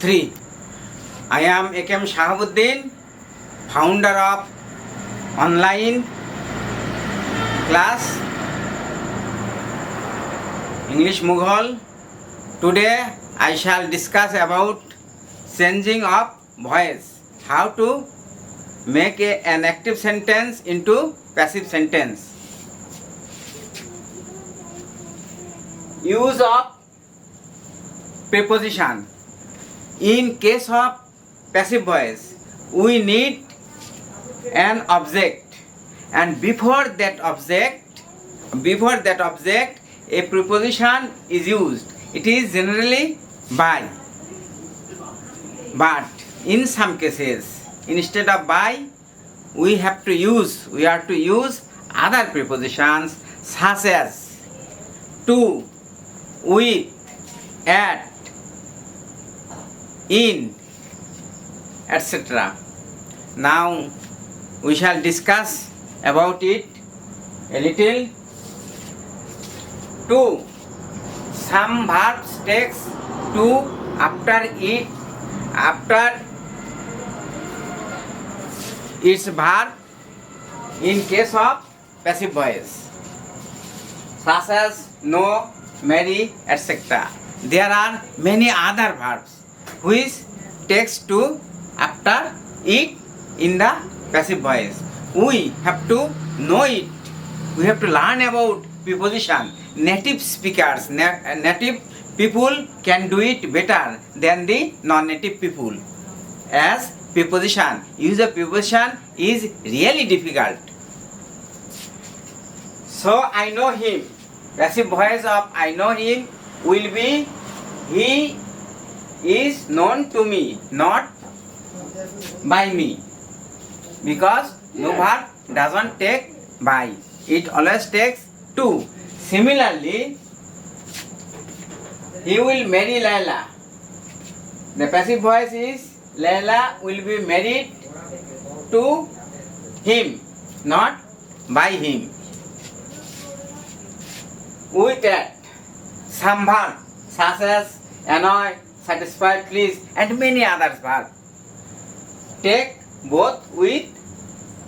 3. I am A.K.M. Shahabuddin, founder of online class English Mughal. Today I shall discuss about changing of voice, how to make an active sentence into passive sentence. Use of preposition. In case of passive voice, we need an object, and before that object a preposition is used. It is generally by, but in some cases instead of by we are to use other prepositions such as to, with, at, in, etc. Now we shall discuss about it a little. To, some verbs takes to after its verb in case of passive voice, such as know, marry, etc. There are many other verbs which takes to after it in the passive voice. We have to know it. We have to learn about preposition. Native speakers, native people can do it better than the non-native people, as preposition, use of preposition is really difficult. So I know him. Passive voice of I know him will be he is known to me, not by me, because no verb doesn't take by, it always takes to. Similarly, he will marry Laila. The passive voice is Laila will be married to him, not by him. With that, some verb such as annoy, satisfy, please, and many others verbs take both with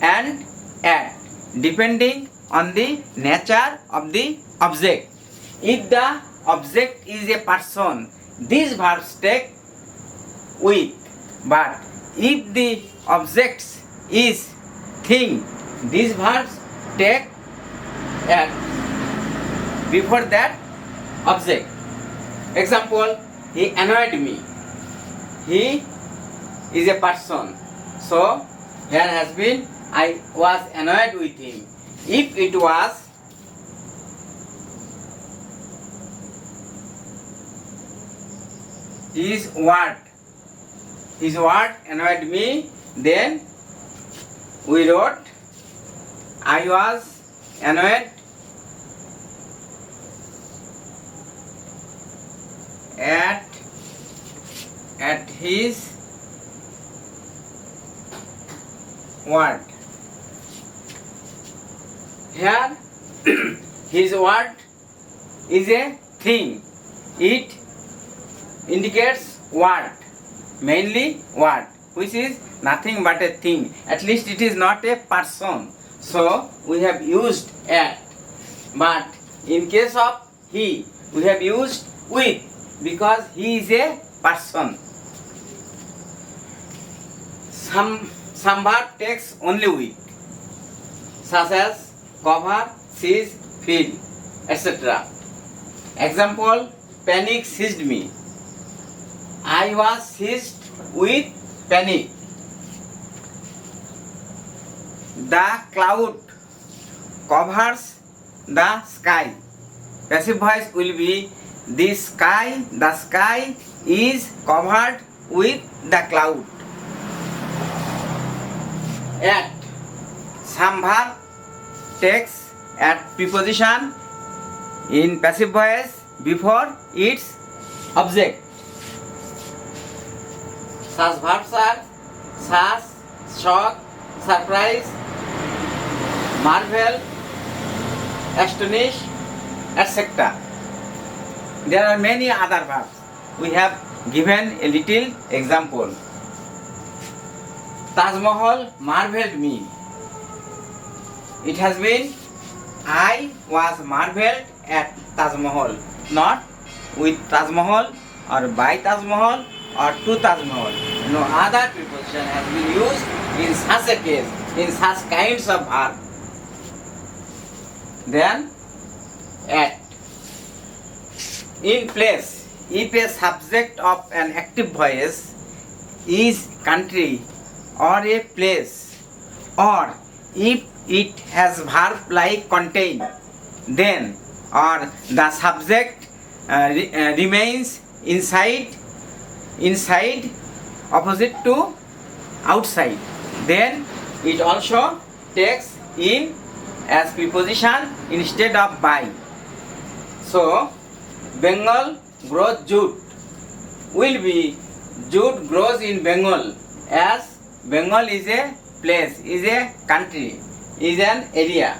and at, depending on the nature of the object. If the object is a person, these verbs take with, but if the object is thing, these verbs take at before that object. Example, he annoyed me. He is a person, so here has been I was annoyed with him. If it was his word annoyed me, then we wrote I was annoyed at his word. Here his word is a thing. It indicates word, mainly word, which is nothing but a thing. At least it is not a person. So we have used at. But in case of he, we have used with, because he is a person. Some verb takes only with, such as cover, seize, feel, etc. Example, panic seized me. I was seized with panic. The cloud covers the sky. Passive voice will be the sky is covered with the cloud. At, some verb takes at preposition in passive voice before its object. Such verbs are such, shock, surprise, marvel, astonish, etc. There are many other verbs. We have given a little example. Taj Mahal marveled me. It has been, I was marveled at Taj Mahal, not with Taj Mahal or by Taj Mahal or to Taj Mahal. No other preposition has been used in such a case, in such kinds of verb. Then at. In place, if a subject of an active voice is country or a place, or if it has verb like contain, then or the subject remains inside opposite to outside, then it also takes in as preposition instead of by. So Bengal grows jute will be jute grows in Bengal, as Bengal is a place, is a country, is an area.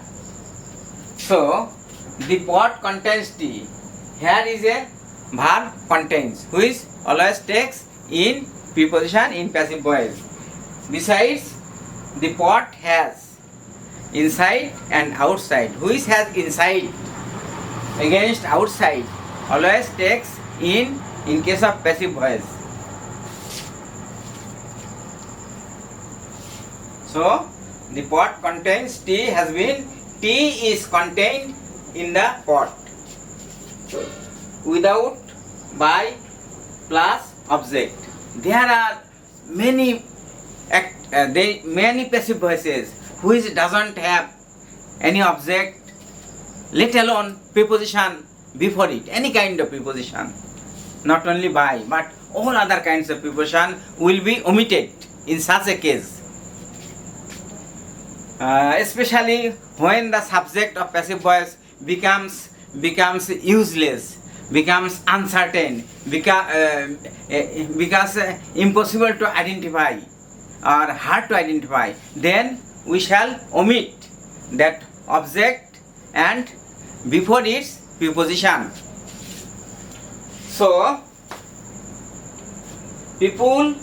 So the pot contains tea. Here is a verb contains, which always takes in preposition in passive voice. Besides, the pot has inside and outside. Which has inside against outside always takes in case of passive voice. So the pot contains tea has been, tea is contained in the pot. Without, by, plus object. There are many many passive voices which doesn't have any object, let alone preposition before it, any kind of preposition, not only by, but all other kinds of preposition will be omitted in such a case. Especially when the subject of passive voice becomes useless, becomes uncertain, becomes impossible to identify or hard to identify, then we shall omit that object and before its preposition. So people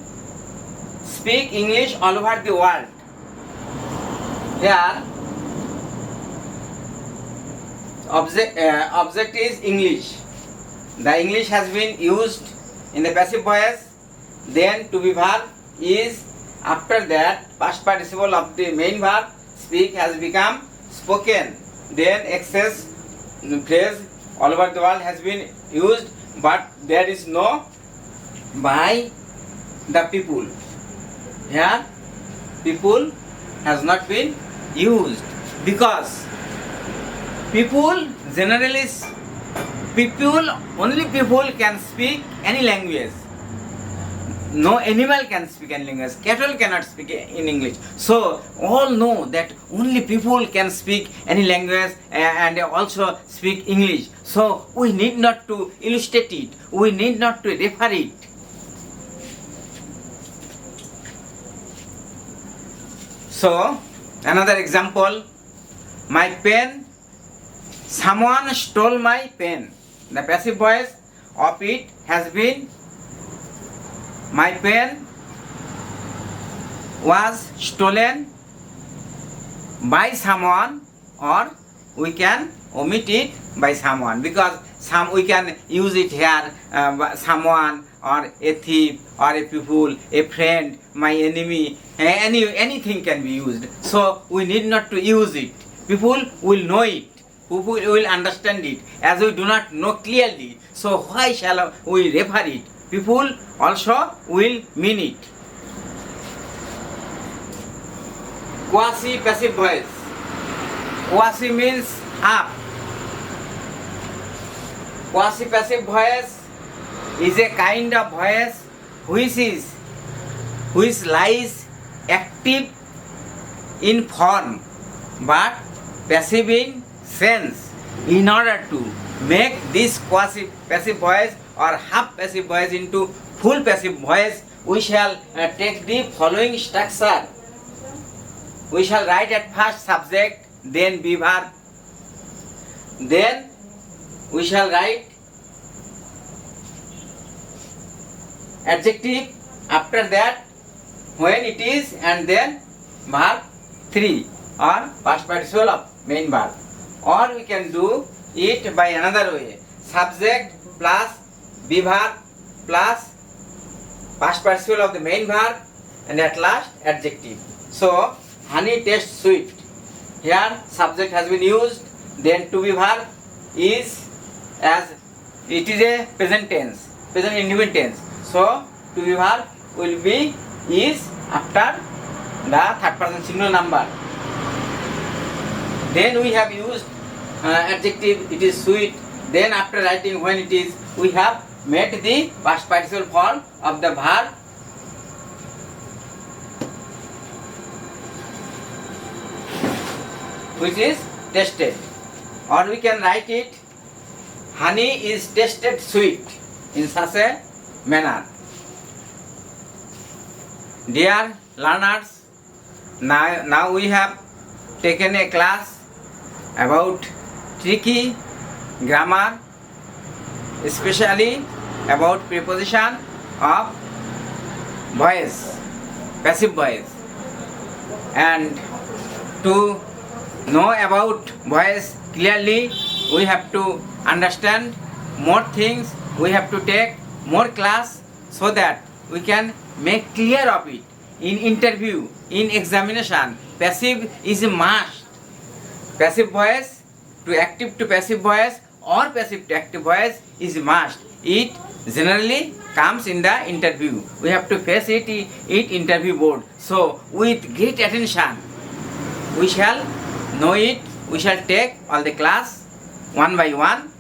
speak English all over the world. Here object is English. The English has been used in the passive voice. Then to be verb is, after that past participle of the main verb speak has become spoken. Then excess phrase all over the world has been used, but there is no by the people. Here people has not been used because people generally only people can speak any language. No animal can speak any language. Cattle cannot speak in English. So all know that only people can speak any language and also speak English. So we need not to illustrate it. We need not to refer it. So another example, my pen, someone stole my pen. The passive voice of it has been, my pen was stolen by someone, or we can omit it by someone, because we can use it here, someone or a thief or a people, a friend, my enemy, anything can be used. So we need not to use it. People will know it. People will understand it. As we do not know clearly, so why shall we refer it? People also will mean it. Quasi passive voice. Quasi means half. Quasi passive voice is a kind of voice which lies active in form but passive in sense. In order to make this quasi passive voice or half passive voice into full passive voice, we shall take the following structure. We shall write at first subject, then be verb, then we shall write adjective after that when it is, and then verb 3 or past participle of main verb. Or we can do it by another way. Subject plus be verb plus past participle of the main verb and at last adjective. So honey tastes sweet. Here subject has been used, then to be verb is as it is a present tense, present indefinite tense. So to be verb will be is after the third person singular number. Then we have used adjective, it is sweet. Then after writing when it is, we have made the past participle form of the verb which is tasted. Or we can write it, honey is tasted sweet, in such a manner. Dear learners, now we have taken a class about tricky grammar, especially about preposition of voice, passive voice. And to know about voice clearly, we have to understand more things, we have to take more class so that we can make clear of it. In interview, in examination, passive is a must. Passive voice to active to passive voice or passive to active voice is a must. It generally comes in the interview. We have to face it interview board. So with great attention, we shall know it. We shall take all the class one by one.